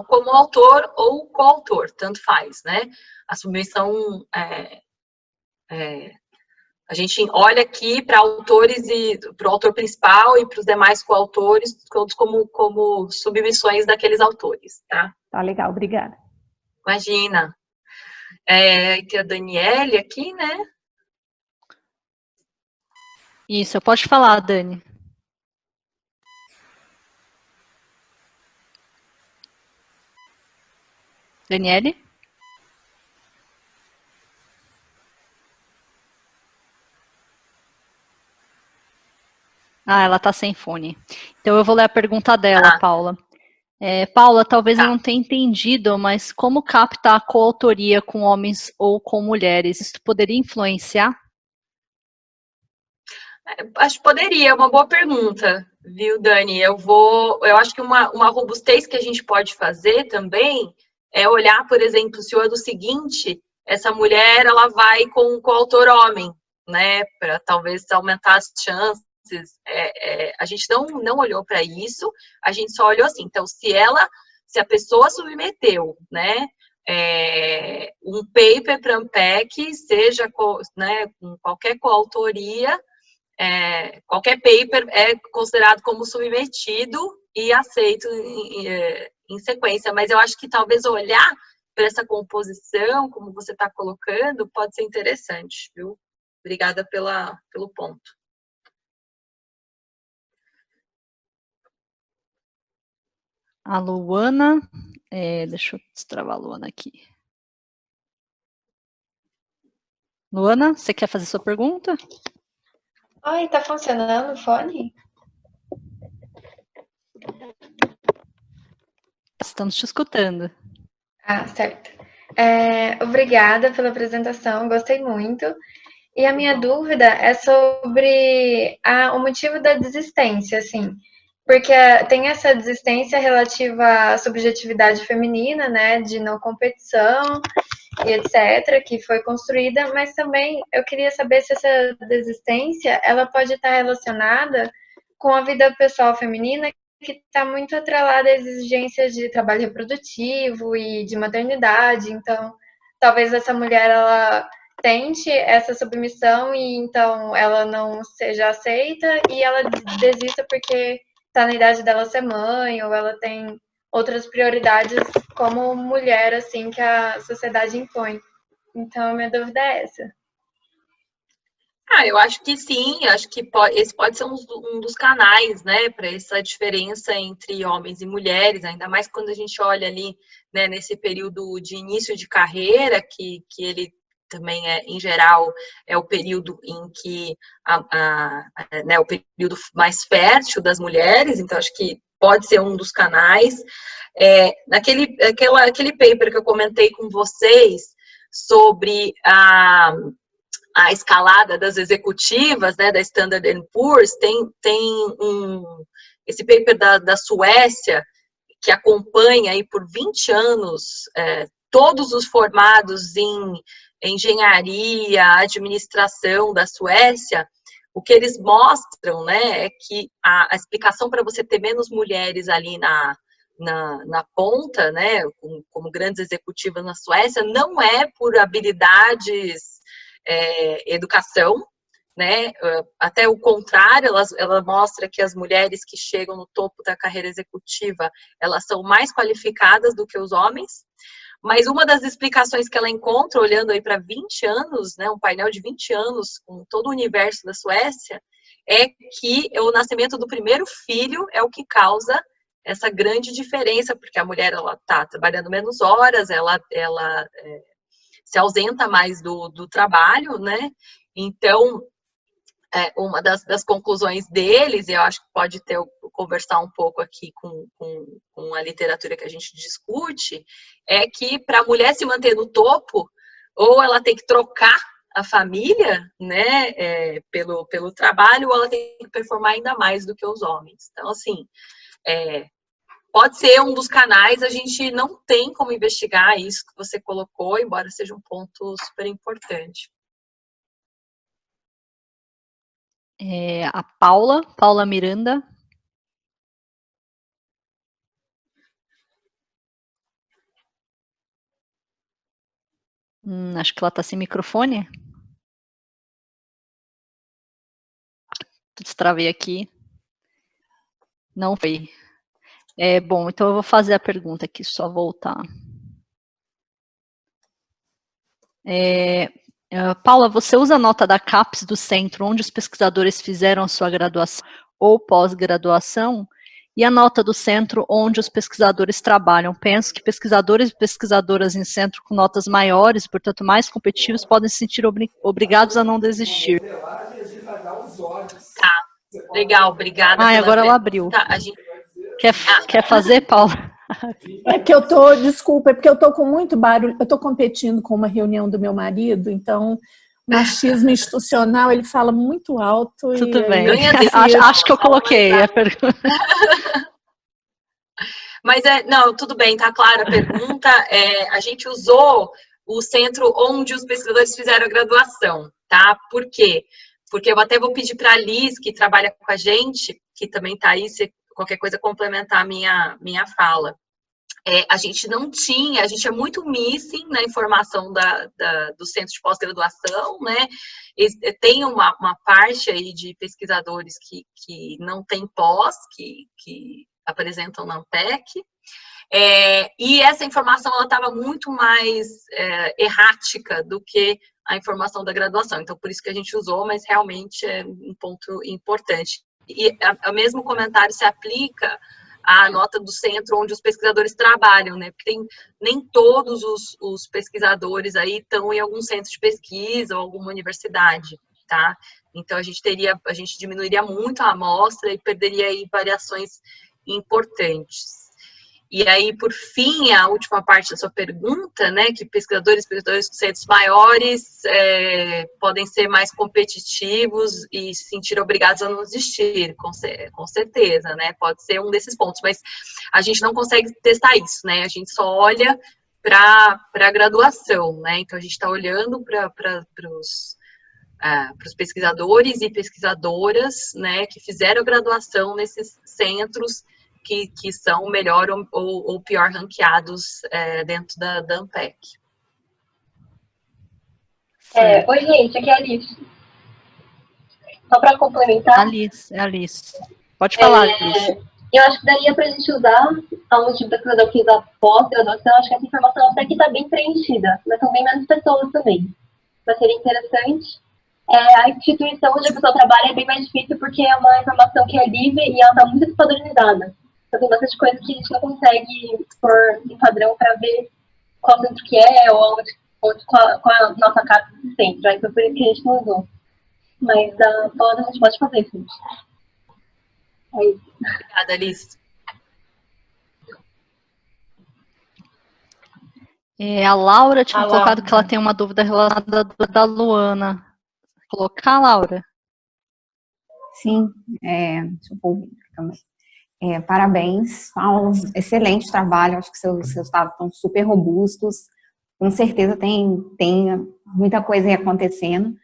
Speaker 2: como autor ou coautor, tanto faz, né? A submissão, a gente olha aqui para autores e para o autor principal e para os demais coautores, todos como submissões daqueles autores, tá?
Speaker 4: Tá, legal, obrigada.
Speaker 2: Imagina. Tem a Daniele aqui, né?
Speaker 3: Isso, pode falar, Dani. Daniele? Ela está sem fone. Então eu vou ler a pergunta dela, Paula. Paula, talvez eu não tenha entendido, mas como captar a coautoria com homens ou com mulheres? Isso poderia influenciar?
Speaker 2: Acho que poderia, é uma boa pergunta, viu, Dani? Eu acho que uma robustez que a gente pode fazer também é olhar, por exemplo, se o ano seguinte essa mulher ela vai com o coautor homem, né? Para talvez aumentar as chances. A gente não olhou para isso, a gente só olhou assim. Então, se a pessoa submeteu, né, um paper para Ampec, seja né, com qualquer coautoria, qualquer paper é considerado como submetido e aceito em sequência. Mas eu acho que talvez olhar para essa composição, como você está colocando, pode ser interessante, viu? Obrigada pelo ponto.
Speaker 3: A Luana, deixa eu destravar a Luana aqui. Luana, você quer fazer sua pergunta?
Speaker 5: Oi, tá funcionando o fone?
Speaker 3: Estamos te escutando.
Speaker 5: Certo. Obrigada pela apresentação, gostei muito. E a minha dúvida é sobre o motivo da desistência, assim. Porque tem essa desistência relativa à subjetividade feminina, né, de não competição e etc., que foi construída, mas também eu queria saber se essa desistência, ela pode estar relacionada com a vida pessoal feminina, que está muito atrelada a exigências de trabalho reprodutivo e de maternidade. Então, talvez essa mulher, ela tente essa submissão e então ela não seja aceita e ela desista porque está na idade dela ser mãe, ou ela tem outras prioridades como mulher, assim, que a sociedade impõe. Então, a minha dúvida é essa.
Speaker 2: Eu acho que sim, acho que esse pode ser um dos canais, né, para essa diferença entre homens e mulheres, ainda mais quando a gente olha ali, né, nesse período de início de carreira, que ele também em geral, é o período em que, né, o período mais fértil das mulheres, então acho que pode ser um dos canais. Aquele paper que eu comentei com vocês sobre a escalada das executivas, né, da Standard & Poor's, tem esse paper da Suécia, que acompanha aí por 20 anos todos os formados em engenharia, administração da Suécia. O que eles mostram, né, é que a explicação para você ter menos mulheres ali na ponta, né, como grandes executivas na Suécia, não é por habilidades, educação, né, até o contrário, ela mostra que as mulheres que chegam no topo da carreira executiva, elas são mais qualificadas do que os homens, mas uma das explicações que ela encontra, olhando aí para 20 anos, né, um painel de 20 anos, com todo o universo da Suécia, é que o nascimento do primeiro filho é o que causa essa grande diferença, porque a mulher está trabalhando menos horas, ela se ausenta mais do trabalho, né? Então, uma das conclusões deles, e eu acho que pode conversar um pouco aqui com a literatura que a gente discute, é que para a mulher se manter no topo, ou ela tem que trocar a família, né, pelo trabalho, ou ela tem que performar ainda mais do que os homens. Então, assim, pode ser um dos canais, a gente não tem como investigar isso que você colocou, embora seja um ponto super importante.
Speaker 3: A Paula Miranda. Acho que ela está sem microfone. Destravei aqui. Não foi. Bom, então eu vou fazer a pergunta aqui, só voltar. Paula, você usa a nota da CAPES do centro onde os pesquisadores fizeram a sua graduação ou pós-graduação e a nota do centro onde os pesquisadores trabalham? Penso que pesquisadores e pesquisadoras em centro com notas maiores, portanto mais competitivos, podem se sentir obrigados a não desistir.
Speaker 2: Tá, legal, obrigada.
Speaker 3: Agora ela abriu.
Speaker 2: Tá, a gente...
Speaker 3: Quer fazer, Paula?
Speaker 6: Desculpa, é porque eu tô com muito barulho, eu tô competindo com uma reunião do meu marido, então, machismo institucional, ele fala muito alto.
Speaker 3: Tudo bem, acho que eu coloquei a pergunta.
Speaker 2: Mas não, tudo bem, tá clara a pergunta. A gente usou o centro onde os pesquisadores fizeram a graduação, tá? Por quê? Porque eu até vou pedir para a Liz, que trabalha com a gente, que também está aí, se qualquer coisa complementar a minha fala. A gente não tinha, a gente é muito missing na informação do centro de pós-graduação, né? Tem uma parte aí de pesquisadores que não tem pós, que apresentam na Ampec, e essa informação ela estava muito mais errática do que a informação da graduação. Então, por isso que a gente usou, mas realmente é um ponto importante. E o mesmo comentário se aplica à nota do centro onde os pesquisadores trabalham, né? Porque nem todos os pesquisadores aí estão em algum centro de pesquisa ou alguma universidade, tá? Então, a gente diminuiria muito a amostra e perderia aí variações importantes. E aí, por fim, a última parte da sua pergunta, né, que pesquisadores com centros maiores podem ser mais competitivos e se sentir obrigados a não desistir, com certeza, né, pode ser um desses pontos, mas a gente não consegue testar isso, né, a gente só olha para a graduação, né, então a gente está olhando para os pesquisadores e pesquisadoras, né, que fizeram graduação nesses centros que são melhor ou pior ranqueados dentro da Ampec.
Speaker 7: Oi, gente, aqui é a Alice. Só para complementar.
Speaker 3: Alice. Pode falar, Alice.
Speaker 7: Eu acho que daria para a gente usar ao motivo da pesquisador da pós-graduação, acho que essa informação até que está bem preenchida, mas são bem menos pessoas também. Mas seria interessante. A instituição onde a pessoa trabalha é bem mais difícil porque é uma informação que é livre e ela está muito padronizada. Então, tem bastante coisa que a gente não consegue pôr em padrão para ver qual centro que é ou qual a nossa casa de centro. Aí foi por isso que a gente não usou. Mas a gente pode fazer, gente. É isso.
Speaker 2: Obrigada, Alice.
Speaker 3: A Laura tinha colocado que ela tem uma dúvida relacionada da Luana. Colocar, Laura?
Speaker 8: Sim, deixa eu ouvir também. Parabéns, Paulo, excelente trabalho, acho que seus dados estão super robustos, com certeza tem muita coisa aí acontecendo.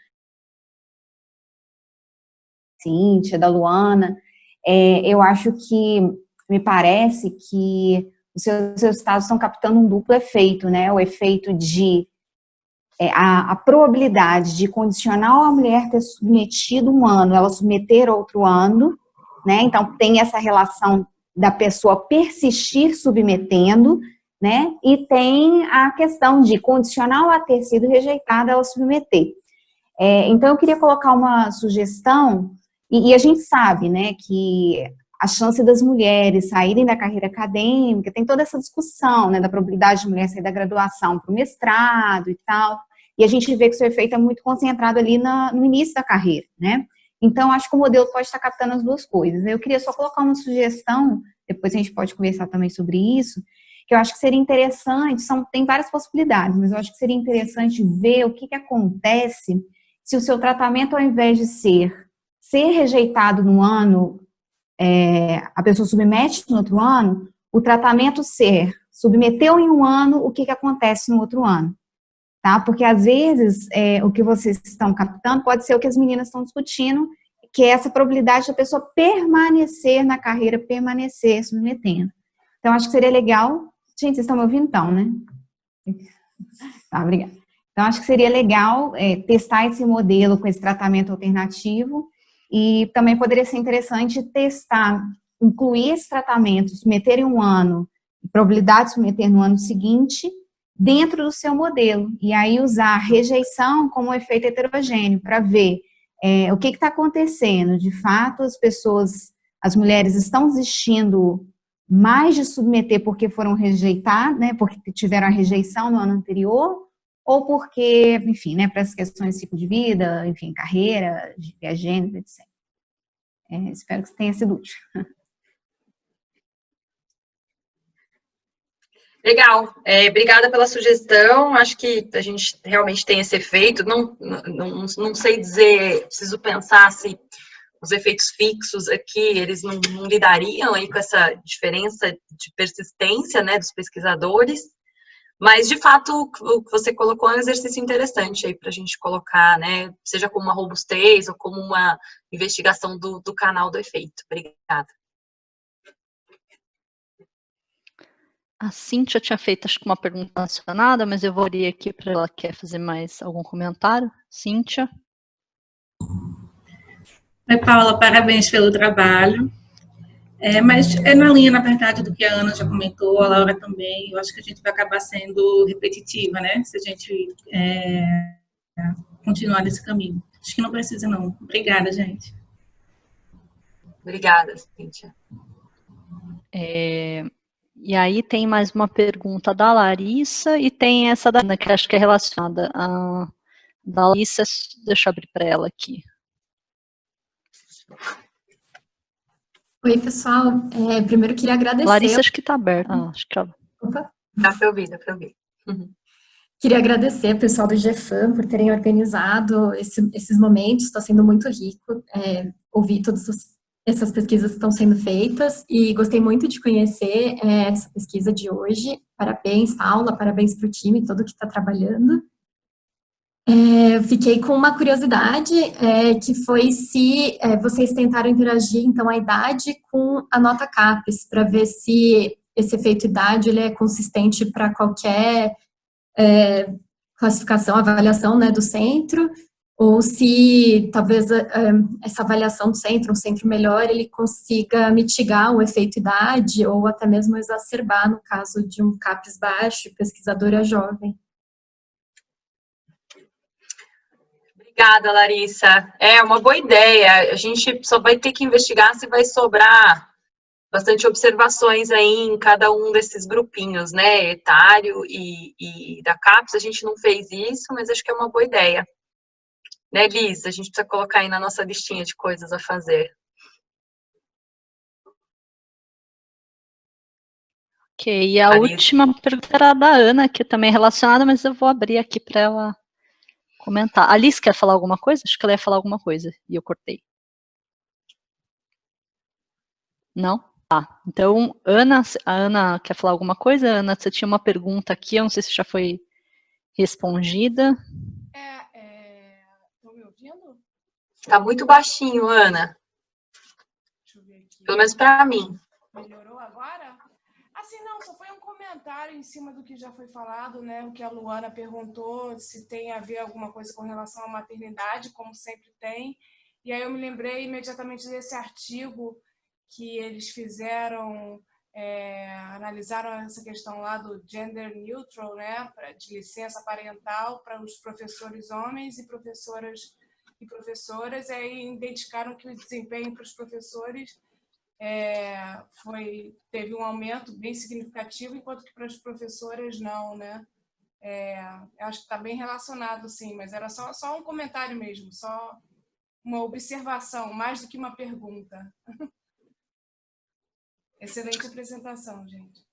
Speaker 8: Cíntia, da Luana, eu acho que me parece que os seus resultados estão captando um duplo efeito, né? O efeito de a probabilidade de condicional a mulher ter submetido um ano, ela submeter outro ano, né? Então, tem essa relação da pessoa persistir submetendo, né? E tem a questão de condicional a ter sido rejeitada, ela submeter. Então, eu queria colocar uma sugestão, e a gente sabe, né, que a chance das mulheres saírem da carreira acadêmica, tem toda essa discussão, né, da probabilidade de mulher sair da graduação para o mestrado e tal, e a gente vê que o seu efeito é muito concentrado ali no início da carreira, né? Então, acho que o modelo pode estar captando as duas coisas. Eu queria só colocar uma sugestão, depois a gente pode conversar também sobre isso, que eu acho que seria interessante, tem várias possibilidades, mas eu acho que seria interessante ver o que acontece se o seu tratamento, ao invés de ser rejeitado no ano, a pessoa submete no outro ano, o tratamento submeteu em um ano, o que acontece no outro ano, tá? Porque, às vezes, o que vocês estão captando pode ser o que as meninas estão discutindo, que é essa probabilidade da pessoa permanecer na carreira, permanecer submetendo. Então, acho que seria legal... Gente, vocês estão me ouvindo então, né? Tá, obrigada. Então, acho que seria legal testar esse modelo com esse tratamento alternativo e também poderia ser interessante testar, incluir esse tratamento, submeter em um ano, probabilidade de submeter no ano seguinte, dentro do seu modelo. E aí usar a rejeição como um efeito heterogêneo para ver o que está acontecendo. De fato, as mulheres estão desistindo mais de submeter porque foram rejeitadas, né, porque tiveram a rejeição no ano anterior, ou porque, enfim, né, para as questões de ciclo de vida, enfim, carreira, gênero, etc. Espero que tenha sido útil.
Speaker 2: Legal, obrigada pela sugestão, acho que a gente realmente tem esse efeito, não sei dizer, preciso pensar se os efeitos fixos aqui, eles não lidariam aí com essa diferença de persistência, né, dos pesquisadores, mas, de fato, o que você colocou é um exercício interessante aí para a gente colocar, né, seja como uma robustez ou como uma investigação do canal do efeito. Obrigada.
Speaker 3: A Cíntia tinha feito, acho que uma pergunta relacionada, mas eu vou abrir aqui para ela quer fazer mais algum comentário. Cíntia?
Speaker 9: Oi, Paula, parabéns pelo trabalho. Mas na linha, na verdade, do que a Ana já comentou, a Laura também, eu acho que a gente vai acabar sendo repetitiva, né? Se a gente continuar nesse caminho. Acho que não precisa, não. Obrigada, gente.
Speaker 2: Obrigada, Cíntia.
Speaker 3: E aí tem mais uma pergunta da Larissa e tem essa da Ana, que acho que é relacionada a da Larissa. Deixa eu abrir para ela aqui.
Speaker 10: Oi, pessoal. Primeiro queria agradecer.
Speaker 3: Larissa, acho que está aberta. Acho que ela...
Speaker 10: Opa.
Speaker 2: Dá para ouvir, dá para ouvir. Uhum.
Speaker 10: Queria agradecer ao pessoal do GFAM por terem organizado esses momentos. Está sendo muito rico ouvir todas essas pesquisas que estão sendo feitas e gostei muito de conhecer essa pesquisa de hoje. Parabéns, Paula, parabéns para o time todo que está trabalhando. Fiquei com uma curiosidade, que foi se vocês tentaram interagir, então, a idade com a nota CAPES, para ver se esse efeito idade ele é consistente para qualquer classificação, avaliação, né, do centro, ou se talvez essa avaliação do centro, um centro melhor, ele consiga mitigar o efeito idade, ou até mesmo exacerbar, no caso de um CAPES baixo, pesquisadora jovem.
Speaker 2: Obrigada, Larissa. É uma boa ideia. A gente só vai ter que investigar se vai sobrar bastante observações aí em cada um desses grupinhos, né? Etário e da CAPES. A gente não fez isso, mas acho que é uma boa ideia. Né, Liz? A gente precisa colocar aí na nossa listinha de coisas a fazer.
Speaker 3: Ok, e a última pergunta era da Ana, que também é relacionada, mas eu vou abrir aqui para ela comentar. A Liz quer falar alguma coisa? Acho que ela ia falar alguma coisa e eu cortei. Não? Tá. Então, a Ana quer falar alguma coisa? Ana, você tinha uma pergunta aqui, eu não sei se já foi respondida.
Speaker 6: Estão me ouvindo?
Speaker 2: Tá muito baixinho, Ana.
Speaker 6: Deixa eu ver aqui.
Speaker 2: Pelo menos para mim.
Speaker 11: Melhorou agora? Assim, não, só foi um comentário em cima do que já foi falado, né? O que a Luana perguntou, se tem a ver alguma coisa com relação à maternidade, como sempre tem. E aí eu me lembrei imediatamente desse artigo que eles fizeram, analisaram essa questão lá do gender neutral, né? De licença parental para os professores homens e professoras, e aí identificaram que o desempenho para os professores teve um aumento bem significativo, enquanto que para as professoras não, né? Eu acho que está bem relacionado, sim, mas era só um comentário mesmo, só uma observação, mais do que uma pergunta. Excelente apresentação, gente.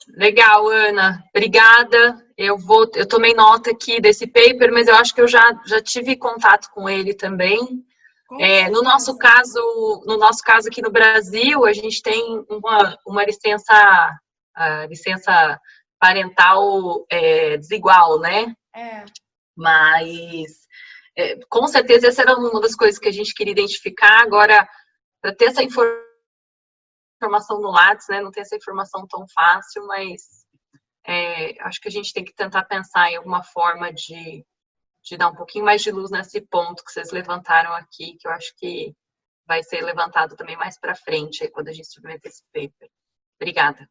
Speaker 2: Legal, Ana. Obrigada. Eu tomei nota aqui desse paper, mas eu acho que eu já tive contato com ele também. No nosso caso aqui no Brasil, a gente tem uma licença parental desigual, né? Mas, com certeza, essa era uma das coisas que a gente queria identificar. Agora, para ter essa informação no Lattes, né? Não tem essa informação tão fácil, mas acho que a gente tem que tentar pensar em alguma forma de dar um pouquinho mais de luz nesse ponto que vocês levantaram aqui, que eu acho que vai ser levantado também mais para frente, quando a gente submeter esse paper. Obrigada.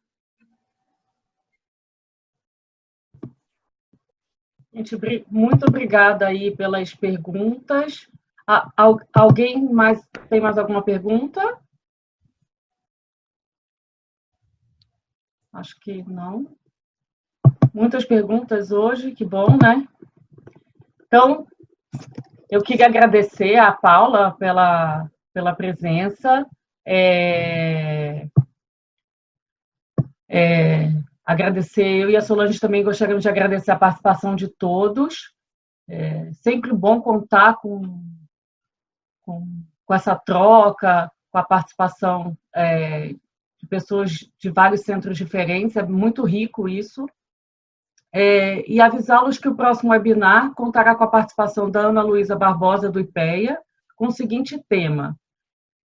Speaker 1: Gente, muito obrigada aí pelas perguntas. Alguém tem mais alguma pergunta? Acho que não. Muitas perguntas hoje, que bom, né? Então, eu queria agradecer a Paula pela presença, agradecer, eu e a Solange também gostaríamos de agradecer a participação de todos. Sempre bom contar com essa troca, com a participação de pessoas de vários centros diferentes, é muito rico isso. E avisá-los que o próximo webinar contará com a participação da Ana Luísa Barbosa, do IPEA, com o seguinte tema: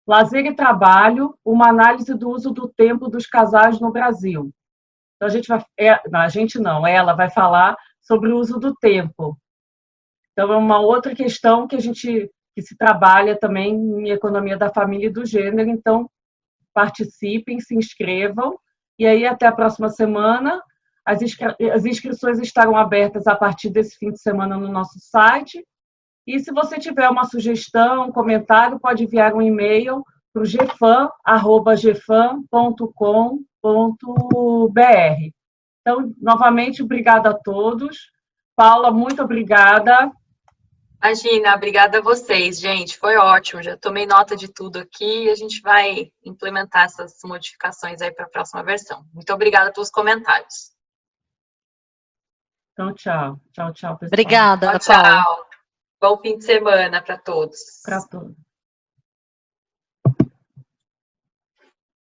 Speaker 1: Lazer e Trabalho, uma análise do uso do tempo dos casais no Brasil. Então, ela vai falar sobre o uso do tempo. Então, é uma outra questão que se trabalha também em economia da família e do gênero. Então, participem, se inscrevam, e aí até a próxima semana. As inscrições estarão abertas a partir desse fim de semana no nosso site. E se você tiver uma sugestão, um comentário, pode enviar um e-mail para o gfam@gfam.com.br. Então, novamente, obrigada a todos. Paula, muito obrigada.
Speaker 2: Imagina, obrigada a vocês, gente. Foi ótimo. Já tomei nota de tudo aqui e a gente vai implementar essas modificações aí para a próxima versão. Muito obrigada pelos comentários.
Speaker 1: Então, tchau. Tchau, pessoal.
Speaker 3: Obrigada,
Speaker 2: tchau.
Speaker 3: Paula.
Speaker 2: Bom fim de semana para todos.
Speaker 1: Para todos.